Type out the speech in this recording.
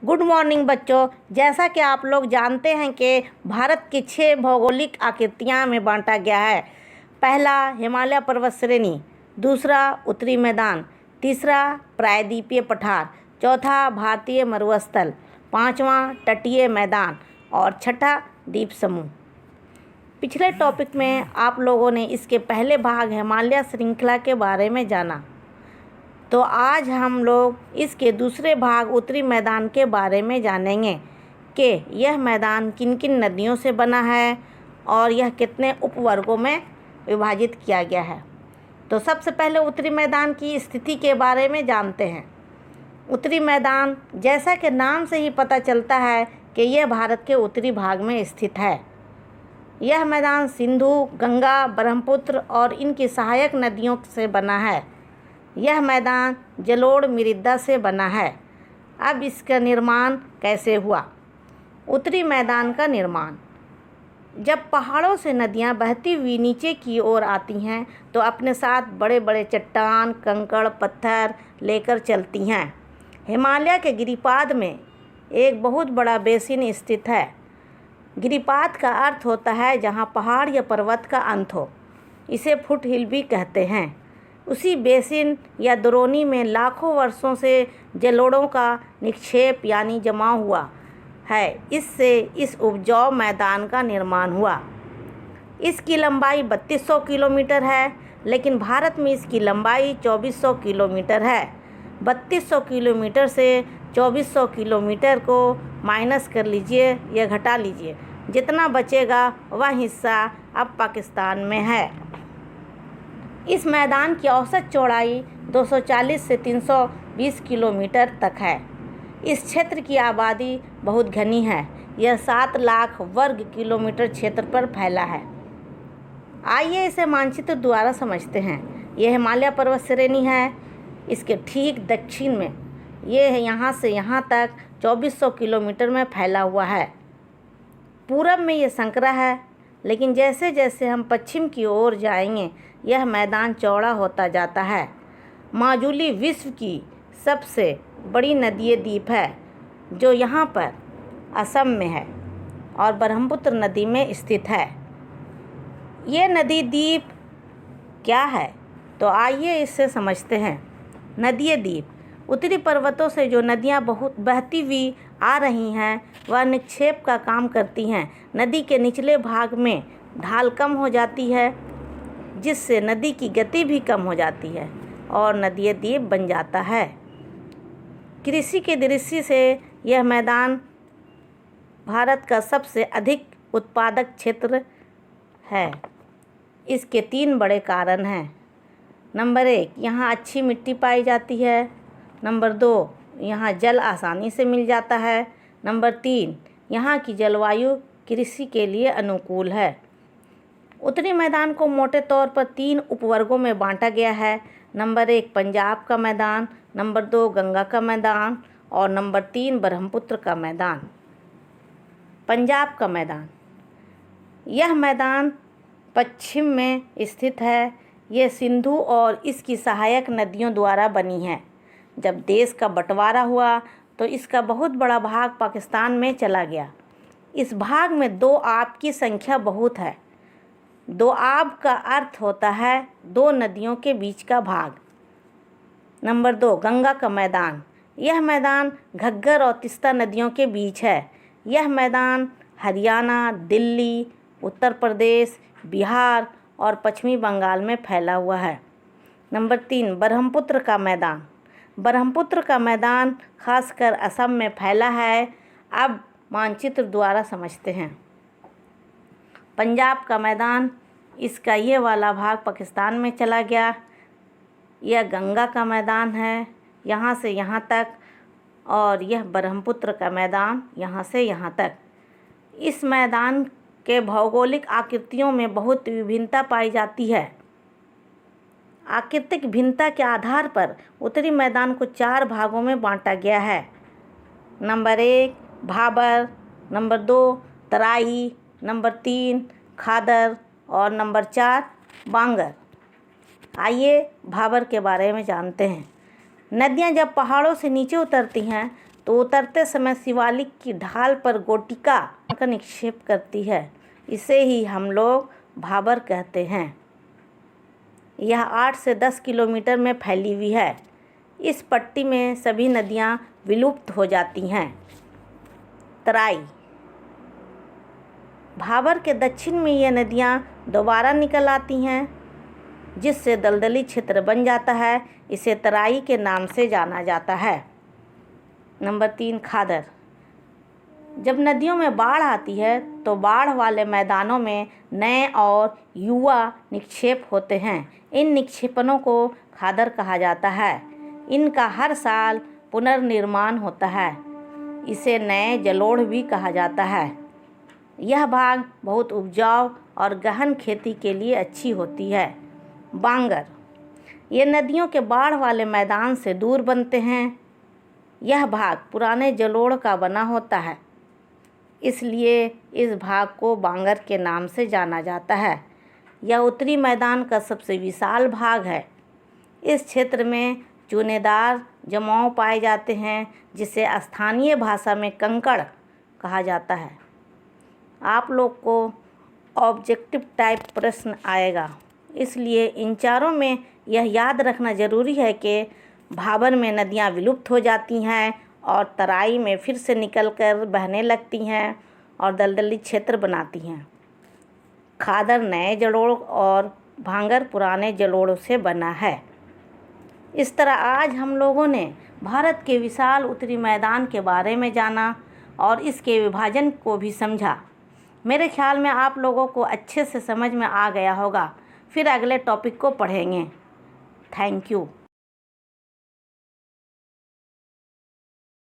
Good morning बच्चों। जैसा कि आप लोग जानते हैं कि भारत की 6 भौगोलिक आकृतियाँ में बांटा गया है। पहला हिमालय पर्वत श्रेणी, दूसरा उत्तरी मैदान, तीसरा प्रायद्वीपीय पठार, चौथा भारतीय मरुस्थल, पांचवा तटीय मैदान और छठा द्वीप समूह। पिछले टॉपिक में आप लोगों ने इसके पहले भाग हिमालय श्रृंखला के बारे में जाना, तो आज हम लोग इसके दूसरे भाग उत्तरी मैदान के बारे में जानेंगे कि यह मैदान किन किन नदियों से बना है और यह कितने उपवर्गों में विभाजित किया गया है। तो सबसे पहले उत्तरी मैदान की स्थिति के बारे में जानते हैं। उत्तरी मैदान, जैसा कि नाम से ही पता चलता है कि यह भारत के उत्तरी भाग में स्थित है। यह मैदान सिंधु, गंगा, ब्रह्मपुत्र और इनकी सहायक नदियों से बना है। यह मैदान जलोढ़ मृदा से बना है। अब इसका निर्माण कैसे हुआ? उत्तरी मैदान का निर्माण, जब पहाड़ों से नदियां बहती हुई नीचे की ओर आती हैं तो अपने साथ बड़े बड़े चट्टान, कंकड़, पत्थर लेकर चलती हैं। हिमालय के गिरिपाद में एक बहुत बड़ा बेसिन स्थित है। गिरिपाद का अर्थ होता है जहां पहाड़ या पर्वत का अंत हो। इसे फुट हिल भी कहते हैं। उसी बेसिन या द्रोणी में लाखों वर्षों से जलोढ़ों का निक्षेप यानी जमा हुआ है। इससे इस उपजाऊ मैदान का निर्माण हुआ। इसकी लंबाई 3200 किलोमीटर है, लेकिन भारत में इसकी लंबाई 2400 किलोमीटर है। 3200 किलोमीटर से 2400 किलोमीटर को माइनस कर लीजिए या घटा लीजिए, जितना बचेगा वह हिस्सा अब पाकिस्तान में है। इस मैदान की औसत चौड़ाई 240 से 320 किलोमीटर तक है। इस क्षेत्र की आबादी बहुत घनी है। यह 7 लाख वर्ग किलोमीटर क्षेत्र पर फैला है। आइए इसे मानचित्र द्वारा समझते हैं। यह हिमालय पर्वत श्रेणी है। इसके ठीक दक्षिण में यह यहाँ से यहाँ तक 2400 किलोमीटर में फैला हुआ है। पूरब में यह संकरा है, लेकिन जैसे जैसे हम पश्चिम की ओर जाएंगे यह मैदान चौड़ा होता जाता है। माजुली विश्व की सबसे बड़ी नदीय द्वीप है, जो यहाँ पर असम में है और ब्रह्मपुत्र नदी में स्थित है। ये नदी द्वीप क्या है, तो आइए इससे समझते हैं। नदीय द्वीप, उत्तरी पर्वतों से जो नदियाँ बहुत बहती हुई आ रही हैं वह निक्षेप का काम करती हैं। नदी के निचले भाग में ढाल कम हो जाती है, जिससे नदी की गति भी कम हो जाती है और नदीय द्वीप बन जाता है। कृषि के दृष्टि से यह मैदान भारत का सबसे अधिक उत्पादक क्षेत्र है। इसके 3 बड़े कारण हैं। नंबर 1, यहाँ अच्छी मिट्टी पाई जाती है। नंबर 2, यहाँ जल आसानी से मिल जाता है। नंबर 3, यहाँ की जलवायु कृषि के लिए अनुकूल है। उत्तरी मैदान को मोटे तौर पर 3 उपवर्गों में बांटा गया है। नंबर 1 पंजाब का मैदान, नंबर 2 गंगा का मैदान और नंबर 3 ब्रह्मपुत्र का मैदान। पंजाब का मैदान, यह मैदान पश्चिम में स्थित है। यह सिंधु और इसकी सहायक नदियों द्वारा बनी है। जब देश का बंटवारा हुआ तो इसका बहुत बड़ा भाग पाकिस्तान में चला गया। इस भाग में 2 आब की संख्या बहुत है। 2 आब का अर्थ होता है 2 नदियों के बीच का भाग। नंबर 2 गंगा का मैदान, यह मैदान घग्गर और तीस्ता नदियों के बीच है। यह मैदान हरियाणा, दिल्ली, उत्तर प्रदेश, बिहार और पश्चिमी बंगाल में फैला हुआ है। नंबर 3 ब्रह्मपुत्र का मैदान, ब्रह्मपुत्र का मैदान खासकर असम में फैला है। अब मानचित्र द्वारा समझते हैं। पंजाब का मैदान, इसका ये वाला भाग पाकिस्तान में चला गया। यह गंगा का मैदान है, यहाँ से यहाँ तक, और यह ब्रह्मपुत्र का मैदान यहाँ से यहाँ तक। इस मैदान के भौगोलिक आकृतियों में बहुत विभिन्नता पाई जाती है। आकृतिक भिन्नता के आधार पर उत्तरी मैदान को 4 भागों में बांटा गया है। नंबर 1 भाबर, नंबर 2 तराई, नंबर 3 खादर और नंबर 4 बांगर। आइए भाबर के बारे में जानते हैं। नदियाँ जब पहाड़ों से नीचे उतरती हैं तो उतरते समय शिवालिक की ढाल पर गोटिका का निक्षेप करती है। इसे ही हम लोग भाबर कहते हैं। यह 8 से 10 किलोमीटर में फैली हुई है। इस पट्टी में सभी नदियाँ विलुप्त हो जाती हैं। तराई। भाबर के दक्षिण में ये नदियाँ दोबारा निकल आती हैं, जिससे दलदली क्षेत्र बन जाता है। इसे तराई के नाम से जाना जाता है। नंबर 3, खादर। जब नदियों में बाढ़ आती है तो बाढ़ वाले मैदानों में नए और युवा निक्षेप होते हैं। इन निक्षेपणों को खादर कहा जाता है। इनका हर साल पुनर्निर्माण होता है। इसे नए जलोढ़ भी कहा जाता है। यह भाग बहुत उपजाऊ और गहन खेती के लिए अच्छी होती है। बांगर। ये नदियों के बाढ़ वाले मैदान से दूर बनते हैं। यह भाग पुराने जलोढ़ का बना होता है, इसलिए इस भाग को बांगर के नाम से जाना जाता है। यह उत्तरी मैदान का सबसे विशाल भाग है। इस क्षेत्र में चूनेदार जमाव पाए जाते हैं, जिसे स्थानीय भाषा में कंकड़ कहा जाता है। आप लोग को ऑब्जेक्टिव टाइप प्रश्न आएगा, इसलिए इन चारों में यह याद रखना ज़रूरी है कि भाबर में नदियाँ विलुप्त हो जाती हैं और तराई में फिर से निकलकर बहने लगती हैं और दलदली क्षेत्र बनाती हैं। खादर नए जलोढ़ और भांगर पुराने जलोढ़ से बना है। इस तरह आज हम लोगों ने भारत के विशाल उत्तरी मैदान के बारे में जाना और इसके विभाजन को भी समझा। मेरे ख्याल में आप लोगों को अच्छे से समझ में आ गया होगा। फिर अगले टॉपिक को पढ़ेंगे। Thank you.